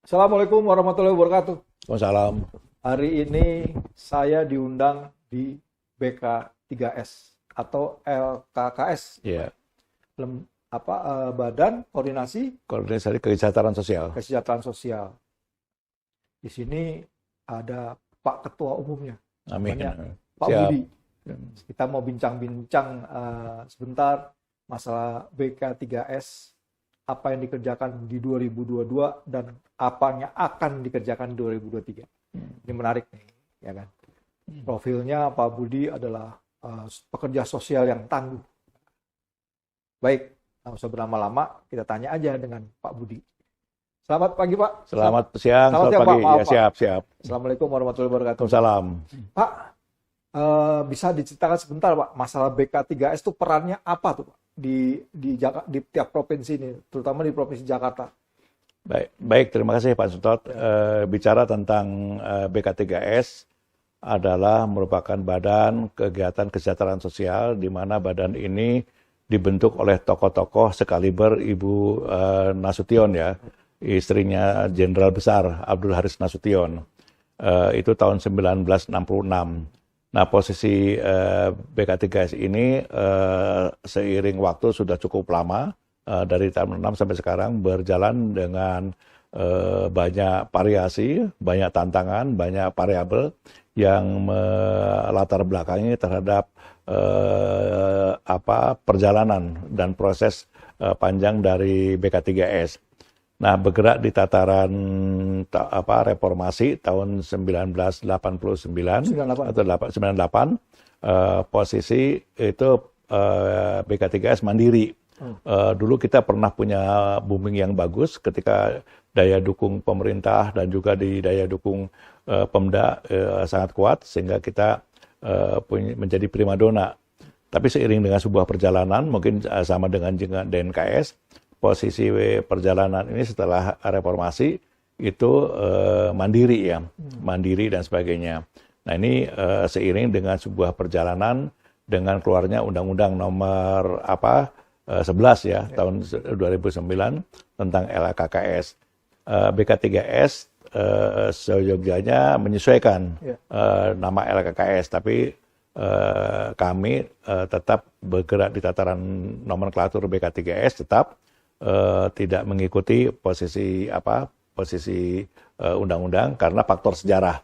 Assalamualaikum warahmatullahi wabarakatuh. Wassalam. Hari ini saya diundang di BK3S atau LKKS, Ya, Badan Koordinasi Kesejahteraan Sosial. Kesejahteraan Sosial. Di sini ada Pak Ketua Umumnya, Amin. namanya Pak Siap. Budi. Kita mau bincang-bincang sebentar masalah BK3S, apa yang dikerjakan di 2022 dan apa yang akan dikerjakan di 2023. Ini menarik nih, ya kan? Profilnya Pak Budi adalah pekerja sosial yang tangguh. Baik, nggak usah berlama-lama, kita tanya aja dengan Pak Budi. Selamat pagi, Pak. Selamat siang, Selamat selamat siang, pagi. Pak. Maaf, Ya, Pak. siap. Assalamualaikum warahmatullahi wabarakatuh. Waalaikumsalam. Pak, bisa diceritakan sebentar, Pak, masalah BK3S itu perannya apa tuh, Pak? Di tiap provinsi ini, terutama di Provinsi Jakarta. Baik, terima kasih Pak Sutot. Bicara tentang BK3S adalah merupakan badan kegiatan kesejahteraan sosial di mana badan ini dibentuk oleh tokoh-tokoh sekaliber Ibu Nasution, ya, istrinya Jenderal Besar Abdul Haris Nasution. Itu tahun 1966. Nah, posisi BK3S ini seiring waktu sudah cukup lama, dari tahun 6 sampai sekarang berjalan dengan banyak variasi, banyak tantangan, banyak variabel yang melatar belakangi terhadap perjalanan dan proses panjang dari BK3S. Nah, bergerak di tataran reformasi tahun 1989 atau 98, posisi itu BK3S mandiri. Dulu kita pernah punya booming yang bagus ketika daya dukung pemerintah dan juga di daya dukung Pemda sangat kuat sehingga kita menjadi primadona. Tapi seiring dengan sebuah perjalanan, mungkin sama dengan DNKS, posisi perjalanan ini setelah reformasi itu mandiri, ya, mandiri dan sebagainya. Nah, ini seiring dengan sebuah perjalanan dengan keluarnya Undang-Undang Nomor 11 ya tahun 2009 tentang LKKS. BK3S seyogyanya menyesuaikan nama LKKS, tapi kami tetap bergerak di tataran nomenklatur BK3S, tetap tidak mengikuti posisi undang-undang karena faktor sejarah.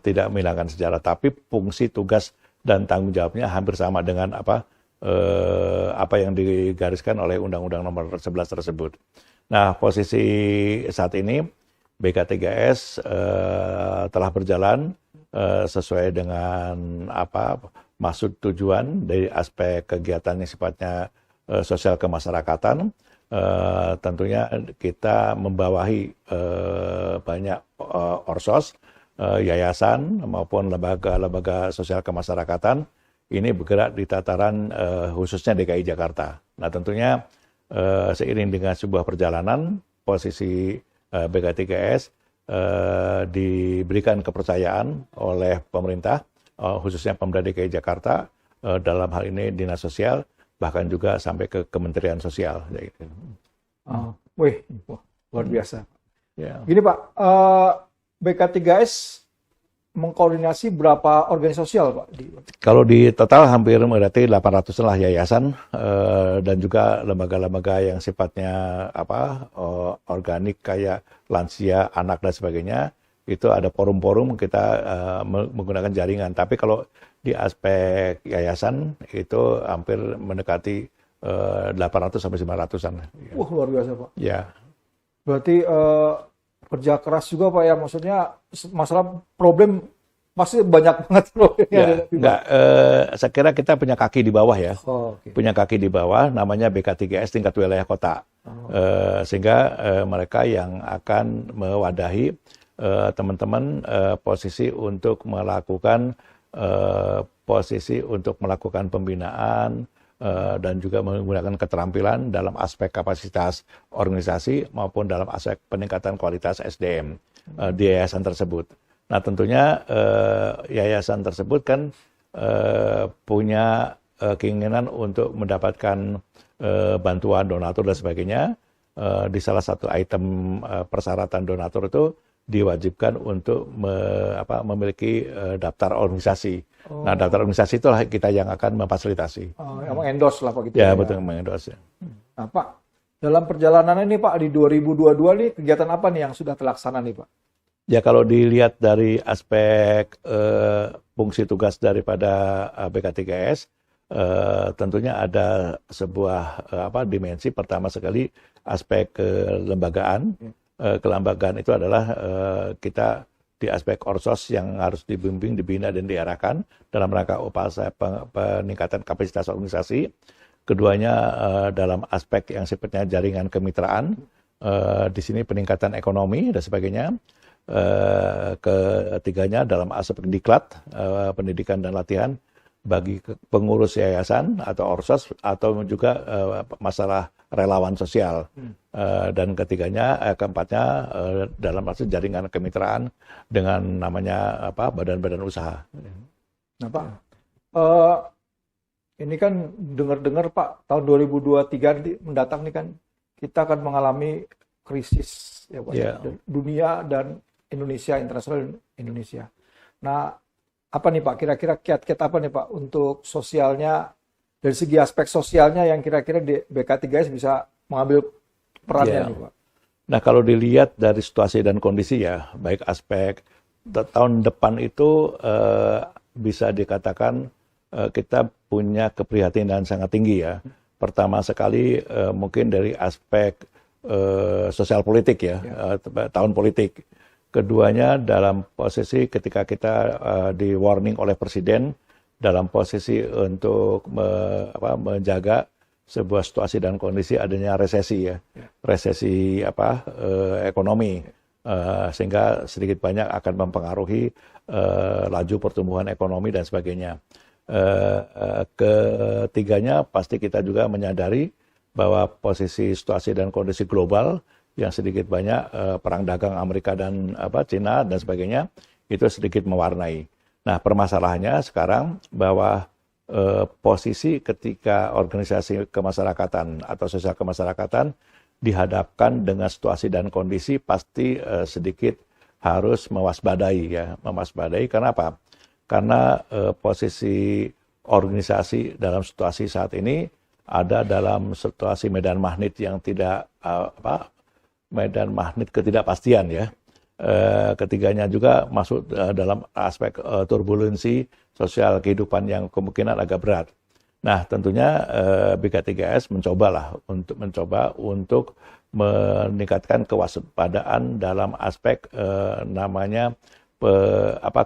Tidak menghilangkan sejarah, tapi fungsi, tugas dan tanggung jawabnya hampir sama dengan apa yang digariskan oleh Undang-Undang Nomor 11 tersebut. Nah, posisi saat ini BK3S telah berjalan sesuai dengan maksud tujuan dari aspek kegiatan yang sifatnya sosial kemasyarakatan. Tentunya kita membawahi banyak orsos, yayasan maupun lembaga-lembaga sosial kemasyarakatan ini bergerak di tataran khususnya DKI Jakarta. Nah, tentunya seiring dengan sebuah perjalanan, posisi BK3S diberikan kepercayaan oleh pemerintah, khususnya Pemda DKI Jakarta, dalam hal ini Dinas Sosial, bahkan juga sampai ke Kementerian Sosial. Wih, luar biasa. Ya. Gini, Pak, BK3S mengkoordinasi berapa organisasi sosial, Pak? Kalau di total hampir berarti 800 lah yayasan dan juga lembaga-lembaga yang sifatnya organik kayak lansia, anak dan sebagainya. Itu ada forum-forum kita menggunakan jaringan. Tapi kalau di aspek yayasan itu hampir mendekati 800 sampai 900-an. Wah, luar biasa, Pak. Ya. Berarti kerja keras juga, Pak, ya, maksudnya masalah problem pasti banyak banget problemnya. Enggak, saya kira kita punya kaki di bawah, ya. Okay. Punya kaki di bawah, namanya BK3S tingkat wilayah kota. Sehingga mereka yang akan mewadahi teman-teman posisi untuk melakukan pembinaan dan juga menggunakan keterampilan dalam aspek kapasitas organisasi maupun dalam aspek peningkatan kualitas SDM di yayasan tersebut. Nah, tentunya yayasan tersebut kan punya keinginan untuk mendapatkan bantuan donatur dan sebagainya. di salah satu item persyaratan donatur itu diwajibkan untuk memiliki daftar organisasi. Nah, daftar organisasi itulah kita yang akan memfasilitasi. Yang endorse lah Pak gitu Ya, betul, mengendorse. Nah Pak, dalam perjalanan ini Pak di 2022 nih kegiatan apa nih yang sudah terlaksana nih Pak? Ya, kalau dilihat dari aspek fungsi tugas daripada BK3S, tentunya ada sebuah dimensi. Pertama sekali aspek kelembagaan. Kelembagaan itu adalah kita di aspek orsos yang harus dibimbing, dibina, dan diarahkan dalam rangka upaya peningkatan kapasitas organisasi. Keduanya dalam aspek yang sifatnya jaringan kemitraan, di sini peningkatan ekonomi dan sebagainya. Ketiganya dalam aspek diklat, pendidikan dan latihan bagi pengurus yayasan atau orsos, atau juga masalah relawan sosial. Dan keempatnya dalam aspek jaringan kemitraan dengan namanya badan-badan usaha. Nah Pak, ini kan dengar-dengar Pak, tahun 2023 mendatang nih kan kita akan mengalami krisis ya Pak, dunia dan Indonesia, internasional Indonesia. Nah, apa nih Pak, kira-kira kiat-kiat apa nih Pak untuk sosialnya, dari segi aspek sosialnya yang kira-kira di BK3S bisa mengambil perannya nih Pak? Nah, kalau dilihat dari situasi dan kondisi ya, baik aspek tahun depan itu bisa dikatakan kita punya keprihatinan sangat tinggi ya. Pertama sekali mungkin dari aspek sosial politik ya, tahun politik. Keduanya dalam posisi ketika kita di warning oleh Presiden dalam posisi untuk menjaga sebuah situasi dan kondisi adanya resesi ya, resesi ekonomi, sehingga sedikit banyak akan mempengaruhi laju pertumbuhan ekonomi dan sebagainya. Ketiganya pasti kita juga menyadari bahwa posisi situasi dan kondisi global yang sedikit banyak perang dagang Amerika dan Cina dan sebagainya itu sedikit mewarnai. Nah, permasalahannya sekarang bahwa posisi ketika organisasi kemasyarakatan atau sosial kemasyarakatan dihadapkan dengan situasi dan kondisi pasti sedikit harus mewaspadai ya, mewaspadai. Karena apa? Karena posisi organisasi dalam situasi saat ini ada dalam situasi medan magnet yang tidak medan magnet ketidakpastian ya. Ketiganya juga masuk dalam aspek turbulensi sosial kehidupan yang kemungkinan agak berat. Nah, tentunya BK3S mencoba untuk meningkatkan kewaspadaan dalam aspek namanya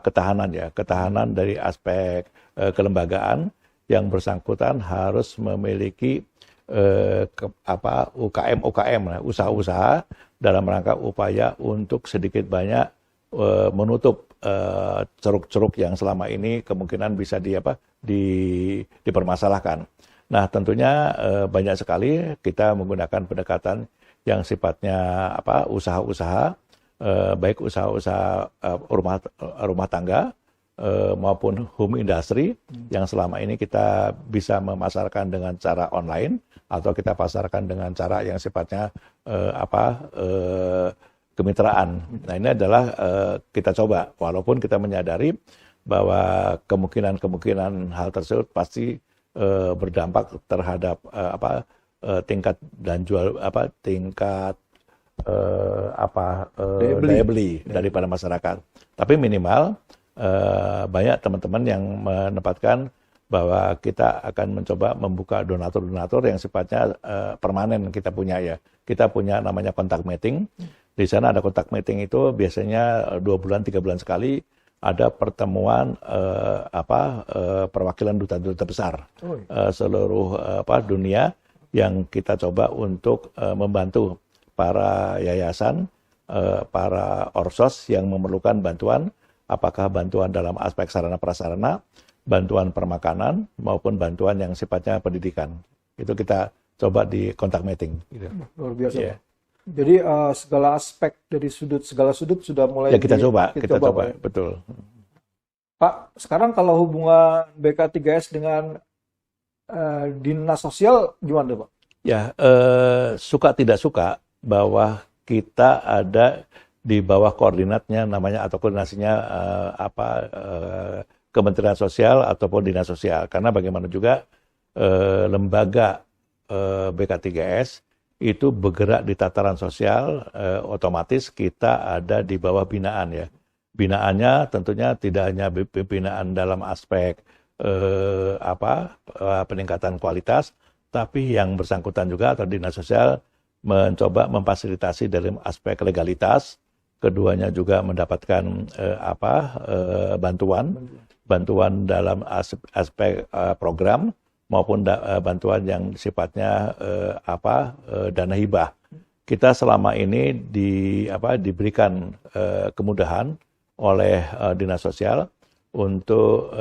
ketahanan ya, ketahanan dari aspek kelembagaan yang bersangkutan harus memiliki UKM, usaha-usaha dalam rangka upaya untuk sedikit banyak menutup ceruk-ceruk yang selama ini kemungkinan bisa dipermasalahkan. Nah, tentunya banyak sekali kita menggunakan pendekatan yang sifatnya usaha-usaha, baik usaha-usaha rumah tangga maupun home industry yang selama ini kita bisa memasarkan dengan cara online atau kita pasarkan dengan cara yang sifatnya kemitraan. Nah, ini adalah kita coba, walaupun kita menyadari bahwa kemungkinan hal tersebut pasti berdampak terhadap tingkat dan tingkat daya beli daripada masyarakat. Tapi minimal banyak teman-teman yang menempatkan bahwa kita akan mencoba membuka donatur-donatur yang sifatnya permanen kita punya ya. Kita punya namanya kontak meeting. Di sana ada kontak meeting itu biasanya 2 bulan, 3 bulan sekali ada pertemuan perwakilan duta-duta besar seluruh dunia yang kita coba untuk membantu para yayasan, para orsos yang memerlukan bantuan, apakah bantuan dalam aspek sarana prasarana, bantuan permakanan, maupun bantuan yang sifatnya pendidikan. Itu kita coba di kontak meeting. Gitu. Luar biasa. Yeah. Jadi segala aspek dari segala sudut sudah mulai kita coba, betul. Pak, sekarang kalau hubungan BK3S dengan dinas sosial gimana Pak? Ya, suka tidak suka, bahwa kita ada di bawah koordinatnya namanya atau koordinasinya Kementerian Sosial ataupun Dinas Sosial. Karena bagaimana juga lembaga BK3S itu bergerak di tataran sosial, otomatis kita ada di bawah binaan ya. Binaannya tentunya tidak hanya binaan dalam aspek peningkatan kualitas, tapi yang bersangkutan juga atau Dinas Sosial mencoba memfasilitasi dari aspek legalitas. Keduanya juga mendapatkan bantuan dalam aspek program maupun bantuan yang sifatnya dana hibah. Kita selama ini diberikan kemudahan oleh Dinas Sosial untuk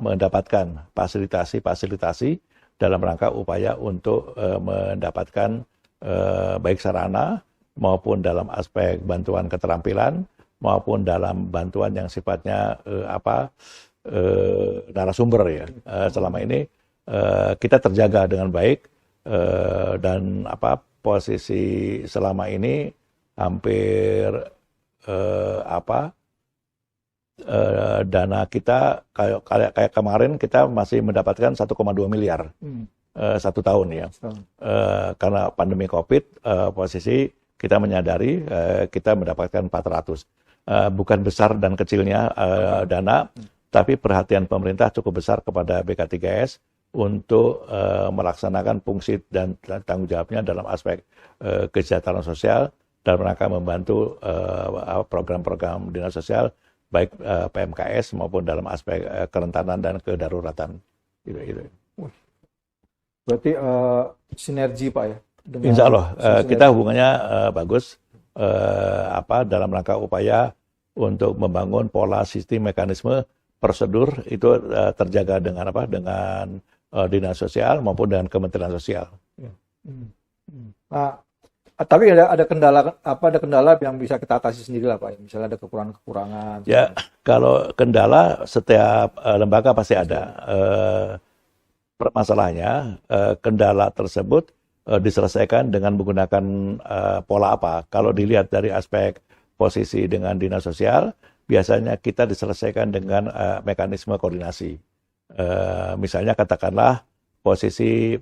mendapatkan fasilitasi dalam rangka upaya untuk mendapatkan baik sarana maupun dalam aspek bantuan keterampilan maupun dalam bantuan yang sifatnya narasumber ya. Selama ini kita terjaga dengan baik dan posisi selama ini hampir dana kita kayak kemarin kita masih mendapatkan 1,2 miliar satu tahun ya. Karena pandemi COVID posisi kita menyadari kita mendapatkan 400. Bukan besar dan kecilnya dana, tapi perhatian pemerintah cukup besar kepada BK3S untuk melaksanakan fungsi dan tanggung jawabnya dalam aspek kesejahteraan sosial dalam rangka membantu program-program dinas sosial baik PMKS maupun dalam aspek kerentanan dan kedaruratan. Berarti sinergi Pak ya? Insya Allah kita hubungannya bagus dalam rangka upaya untuk membangun pola sistem mekanisme prosedur itu terjaga dengan dengan dinas sosial maupun dengan Kementerian Sosial. Nah, tapi ada kendala yang bisa kita atasi sendiri lah Pak. Misalnya ada kekurangan. Ya, kalau kendala setiap lembaga pasti ada. Permasalahannya kendala tersebut diselesaikan dengan menggunakan pola apa. Kalau dilihat dari aspek posisi dengan dinas sosial, biasanya kita diselesaikan dengan mekanisme koordinasi. Misalnya katakanlah posisi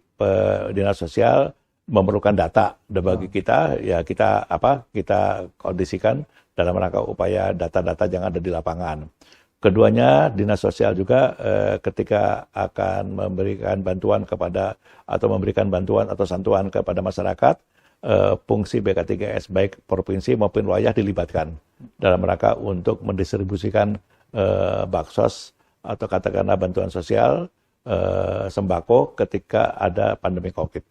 dinas sosial memerlukan data bagi kita, ya kita kondisikan dalam rangka upaya data-data yang ada di lapangan. Keduanya, dinas sosial juga ketika akan memberikan bantuan kepada atau memberikan bantuan atau santuan kepada masyarakat, fungsi BK3S baik provinsi maupun wilayah dilibatkan dalam rangka untuk mendistribusikan baksos atau katakanlah bantuan sosial sembako ketika ada pandemi COVID.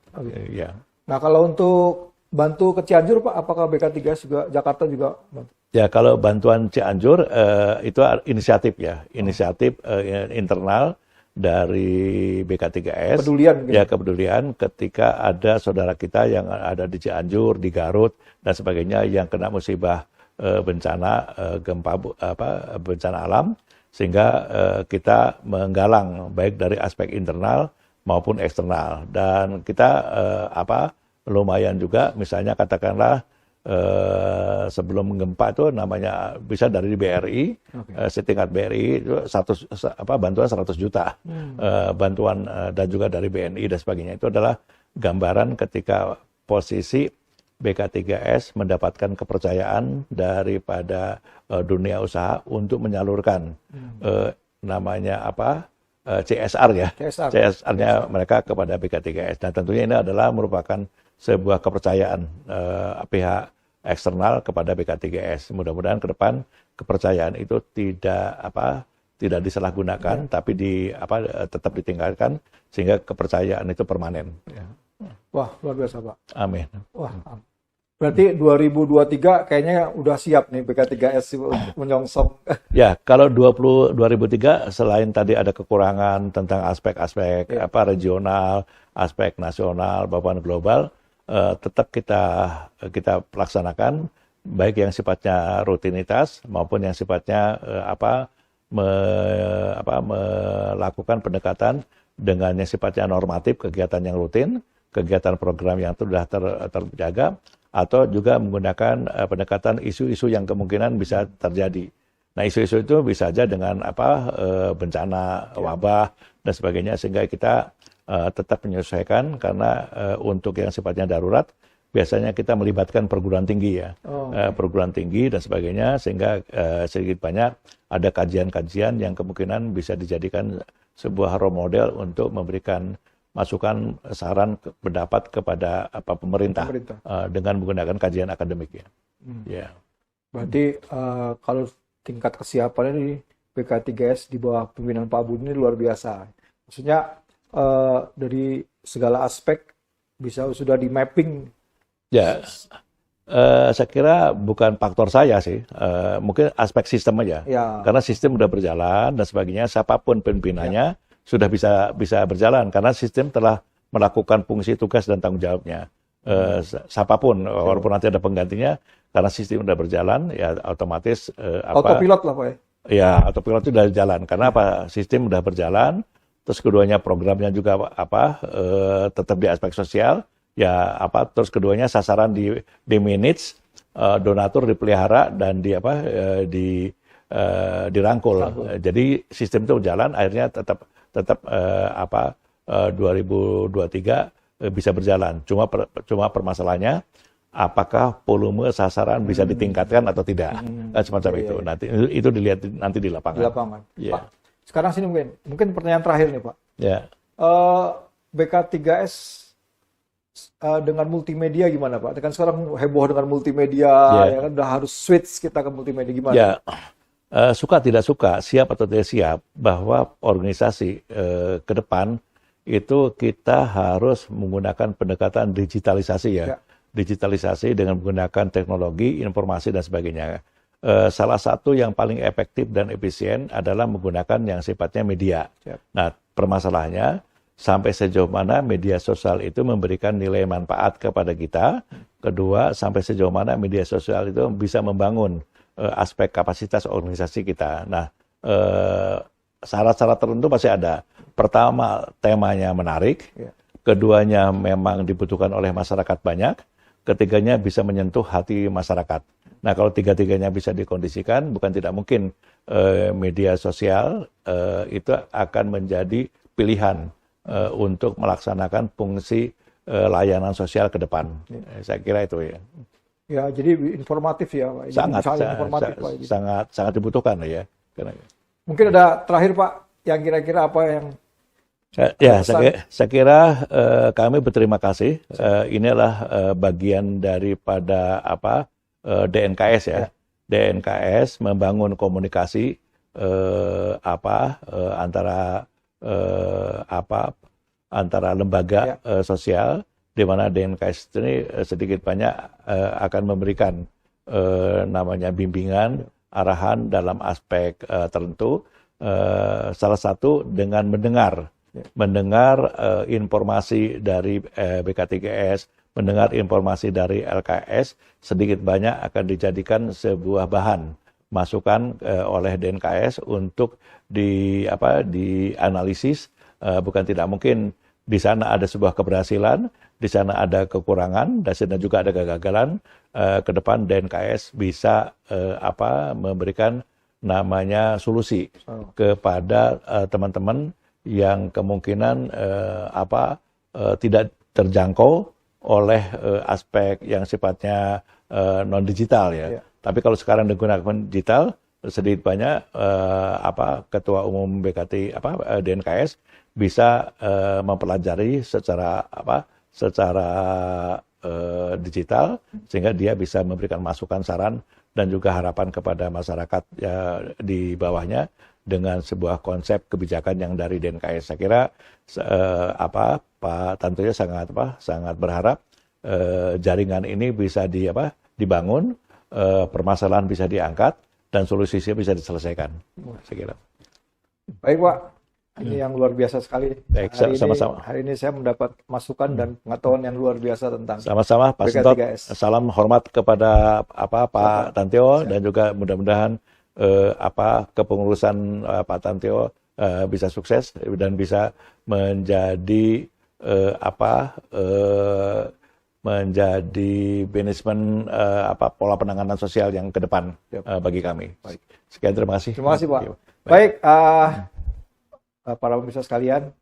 Ya. Nah kalau untuk bantu ke Cianjur Pak, apakah BK3S juga Jakarta juga bantu? Ya, kalau bantuan Cianjur itu inisiatif ya, inisiatif internal dari BK3S. Kepedulian. Ya, kepedulian ketika ada saudara kita yang ada di Cianjur, di Garut dan sebagainya yang kena musibah bencana gempa bencana alam, sehingga kita menggalang baik dari aspek internal maupun eksternal. Dan kita lumayan juga, misalnya katakanlah sebelum gempa itu namanya bisa dari BRI, setingkat BRI itu bantuan 100 juta, bantuan dan juga dari BNI dan sebagainya. Itu adalah gambaran ketika posisi BK3S mendapatkan kepercayaan daripada dunia usaha untuk menyalurkan namanya CSR ya, CSR-nya mereka kepada BK3S. Dan tentunya ini adalah merupakan sebuah kepercayaan pihak eksternal kepada BK3S. Mudah-mudahan ke depan kepercayaan itu tidak disalahgunakan, tapi tetap ditingkatkan sehingga kepercayaan itu permanen. Ya. Wah, luar biasa Pak. Amin. Wah, berarti 2023 kayaknya udah siap nih BK3S menyongsong. Ya, kalau 2003 selain tadi ada kekurangan tentang aspek-aspek regional, aspek nasional maupun global, tetap kita laksanakan baik yang sifatnya rutinitas maupun yang sifatnya melakukan pendekatan dengan yang sifatnya normatif, kegiatan yang rutin, kegiatan program yang sudah terjaga, atau juga menggunakan pendekatan isu-isu yang kemungkinan bisa terjadi. Nah, isu-isu itu bisa saja dengan bencana, wabah dan sebagainya, sehingga kita tetap menyesuaikan karena untuk yang sifatnya darurat biasanya kita melibatkan perguruan tinggi ya, perguruan tinggi dan sebagainya, sehingga sedikit banyak ada kajian-kajian yang kemungkinan bisa dijadikan sebuah role model untuk memberikan masukan, saran, pendapat kepada pemerintah. Dengan menggunakan kajian akademik ya. Ya. Berarti kalau tingkat kesiapan ini BK3S di bawah pimpinan Pak Budi ini luar biasa. Maksudnya dari segala aspek bisa sudah di mapping. Ya, saya kira bukan faktor saya sih, mungkin aspek sistem aja. Ya. Karena sistem udah berjalan dan sebagainya, siapapun pimpinannya sudah bisa berjalan karena sistem telah melakukan fungsi, tugas dan tanggung jawabnya. Siapapun, walaupun nanti ada penggantinya, karena sistem udah berjalan, ya otomatis autopilot lah Pak ya. Ya, autopilot itu udah jalan. Karena sistem udah berjalan, terus keduanya programnya juga tetap di aspek sosial, ya terus keduanya sasaran di manage, donatur dipelihara dan dirangkul. Jadi sistem itu jalan, akhirnya tetap 2023 bisa berjalan. Cuma permasalahannya apakah volume sasaran bisa ditingkatkan atau tidak, semacam itu. Nanti itu dilihat nanti di lapangan. Di lapangan. Yeah. Pak, sekarang sini mungkin pertanyaan terakhir nih Pak. Ya. BK3S dengan multimedia gimana Pak? Kan sekarang heboh dengan multimedia, ya kan udah harus switch kita ke multimedia gimana? Ya. Suka tidak suka, siap atau tidak siap, bahwa organisasi ke depan itu kita harus menggunakan pendekatan digitalisasi ya. Digitalisasi dengan menggunakan teknologi, informasi dan sebagainya. Salah satu yang paling efektif dan efisien adalah menggunakan yang sifatnya media. Nah, permasalahannya sampai sejauh mana media sosial itu memberikan nilai manfaat kepada kita. Kedua, sampai sejauh mana media sosial itu bisa membangun aspek kapasitas organisasi kita. Nah, syarat-syarat tertentu pasti ada. Pertama, temanya menarik. Keduanya memang dibutuhkan oleh masyarakat banyak. Ketiganya bisa menyentuh hati masyarakat. Nah, kalau tiga-tiganya bisa dikondisikan, bukan tidak mungkin media sosial itu akan menjadi pilihan untuk melaksanakan fungsi layanan sosial ke depan. Saya kira itu ya. Ya, jadi informatif ya, Pak. Sangat dibutuhkan ya. Mungkin ada terakhir Pak, yang kira-kira apa yang saya kira kami berterima kasih. Inilah bagian daripada DNKS ya. DNKS membangun komunikasi antara lembaga sosial, di mana DNKS ini sedikit banyak akan memberikan namanya bimbingan, arahan dalam aspek tertentu. Salah satu dengan mendengar informasi dari BK3S, mendengar informasi dari LKS, sedikit banyak akan dijadikan sebuah bahan masukan oleh DNKS untuk dianalisis. Bukan tidak mungkin di sana ada sebuah keberhasilan, di sana ada kekurangan, di sana juga ada kegagalan. Ke depan DNKS bisa memberikan namanya solusi kepada teman-teman yang kemungkinan tidak terjangkau oleh aspek yang sifatnya non digital ya. Tapi kalau sekarang digunakan digital, sedikit banyak Ketua Umum DNKS bisa mempelajari secara digital, sehingga dia bisa memberikan masukan, saran dan juga harapan kepada masyarakat di bawahnya dengan sebuah konsep kebijakan yang dari DNKS. Saya kira Pak Tantoyo sangat berharap jaringan ini bisa dibangun, permasalahan bisa diangkat dan solusinya bisa diselesaikan. Saya kira. Baik Pak, ini yang luar biasa sekali. Baik, sama-sama. Hari ini saya mendapat masukan dan pengetahuan yang luar biasa tentang sama-sama Pak Sentot. Salam hormat kepada Pak Tantoyo dan juga mudah-mudahan kepengurusan Pak Tantoyo bisa sukses dan bisa menjadi menjadi manajemen pola penanganan sosial yang ke depan bagi kami. Baik. Sekian, terima kasih. Terima kasih, Pak. Baik, para pemirsa sekalian,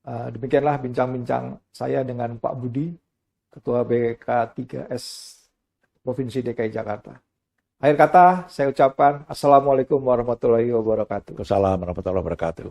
demikianlah bincang-bincang saya dengan Pak Budi, Ketua BK3S Provinsi DKI Jakarta. Akhir kata, saya ucapkan Assalamualaikum warahmatullahi wabarakatuh. Waalaikumsalam warahmatullahi wabarakatuh.